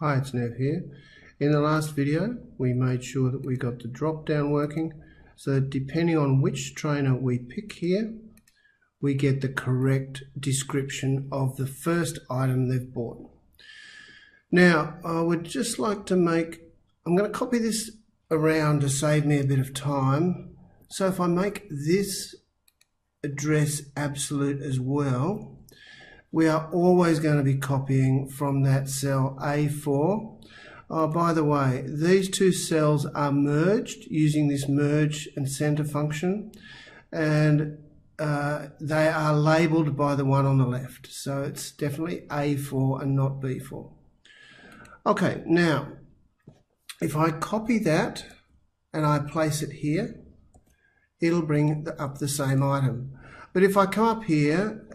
Hi, it's Nev here. In the last video, we made sure that we got the drop down working, so that depending on which trainer we pick here, we get the correct description of the first item they've bought. Now, I would just like to I'm going to copy this around to save me a bit of time. So if I make this address absolute as well, we are always going to be copying from that cell A4. Oh, by the way, these two cells are merged using this merge and center function, and they are labeled by the one on the left. So it's definitely A4 and not B4. Okay, now, if I copy that and I place it here, it'll bring up the same item. But if I come up here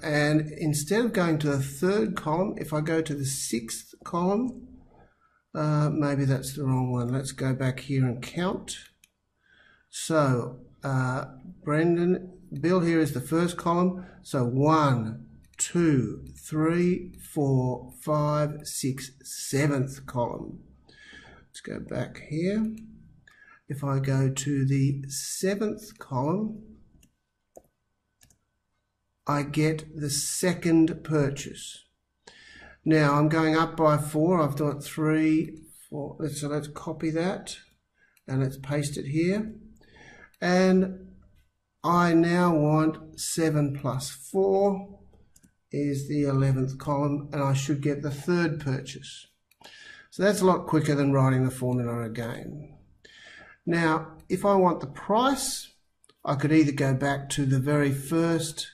and instead of going to the third column, if I go to the sixth column, maybe that's the wrong one. Let's go back here and count. So Bill here is the first column. So 1, 2, 3, 4, 5, 6, 7th column. Let's go back here. If I go to the 7th column, I get the second purchase. Now I'm going up by 4. I've got 3, 4. So let's copy that and let's paste it here. And I now want 7 plus 4 is the 11th column, and I should get the third purchase. So that's a lot quicker than writing the formula again. Now, if I want the price, I could either go back to the very first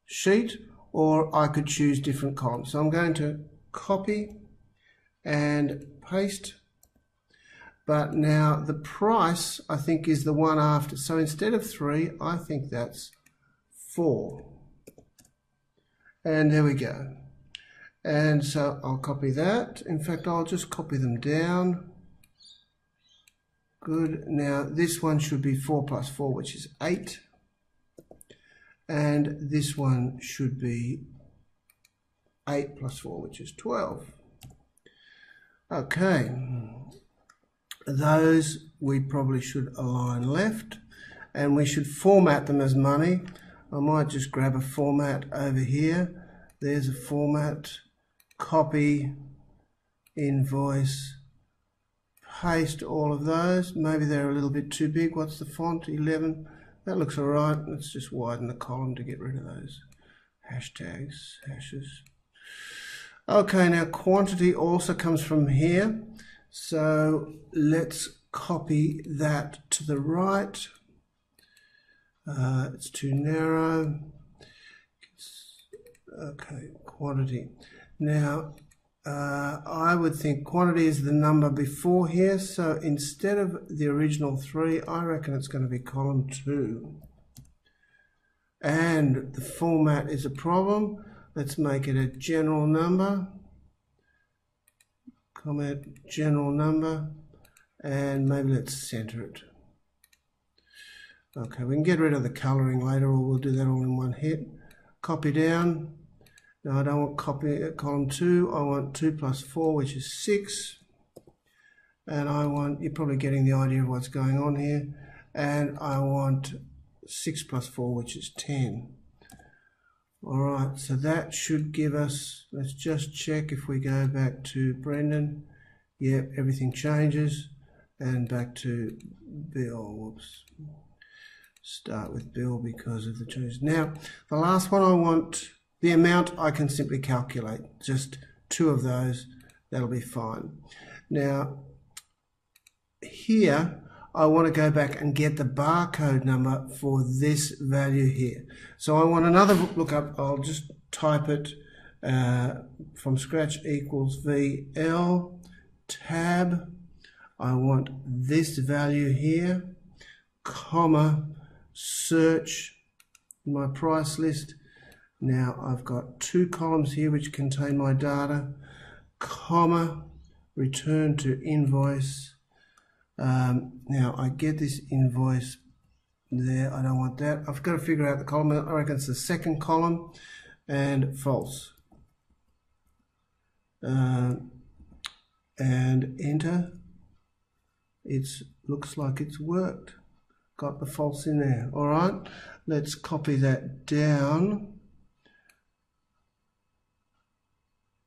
sheet, or I could choose different columns. So I'm going to copy and paste, but now the price I think is the one after. So instead of 3, I think that's 4. And there we go. And so I'll copy that. In fact, I'll just copy them down. Good. Now this one should be 4 plus 4, which is 8. And this one should be 8 plus 4, which is 12. Okay, those we probably should align left, and we should format them as money. I might just grab a format over here. There's a format, copy, invoice, paste all of those. Maybe they're a little bit too big. What's the font? 11. That looks all right. Let's just widen the column to get rid of those hashes. Okay, now quantity also comes from here. So let's copy that to the right. It's too narrow. Okay, quantity. Now, I would think quantity is the number before here, so instead of the original 3, I reckon it's going to be column 2. And the format is a problem. Let's make it a general number. Comment general number, and maybe let's center it. Okay, we can get rid of the coloring later, or we'll do that all in one hit. Copy down. Now I don't want copy at column 2, I want 2 plus 4, which is 6. And I want, you're probably getting the idea of what's going on here. And I want 6 plus 4, which is 10. Alright, so that should give us, let's just check if we go back to Brendan. Yep, everything changes. And back to Bill, whoops. Start with Bill because of the change. Now, the last one I want, the amount I can simply calculate, just 2 of those, that'll be fine. Now, here, I want to go back and get the barcode number for this value here. So I want another lookup. I'll just type it from scratch equals VL tab. I want this value here, comma, search my price list. Now I've got 2 columns here which contain my data, comma, return to invoice. Now I get this invoice there, I don't want that. I've got to figure out the column. I reckon it's the second column, and false. and enter. It looks like it's worked. Got the false in there. All right, let's copy that down.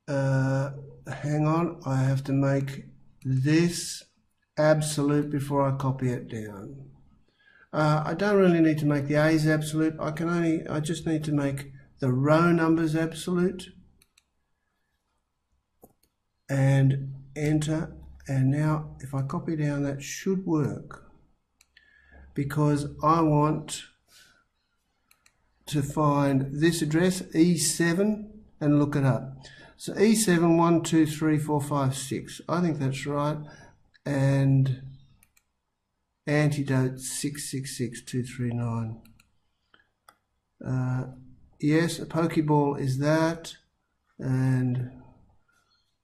Hang on, I have to make this absolute before I copy it down. I don't really need to make the A's absolute. I just need to make the row numbers absolute. And enter. And now if I copy down, that should work, because I want to find this address, E7, and look it up. So E7, 1, 2, 3, 4, 5, 6. I think that's right. And antidote 666239. Yes, a Pokeball is that. And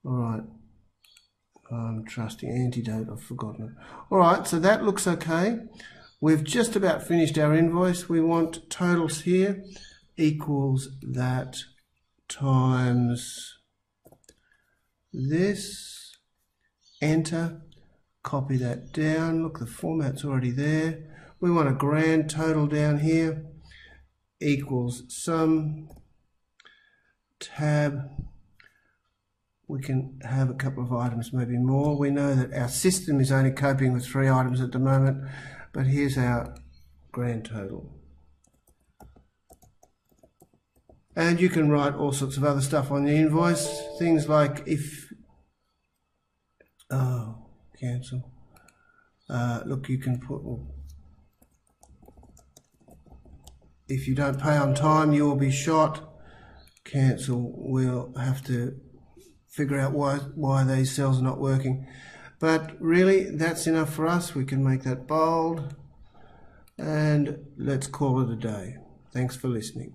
all right, I'm trusting antidote. I've forgotten it. All right, so that looks okay. We've just about finished our invoice. We want totals here equals that times this. Enter. Copy that down. Look, the format's already there. We want a grand total down here equals sum tab. We can have a couple of items, maybe more. We know that our system is only coping with 3 items at the moment, but here's our grand total. And you can write all sorts of other stuff on the invoice, things like if, cancel. Look, you can put, if you don't pay on time, you will be shot. Cancel. We'll have to figure out why these cells are not working. But really, that's enough for us. We can make that bold. And let's call it a day. Thanks for listening.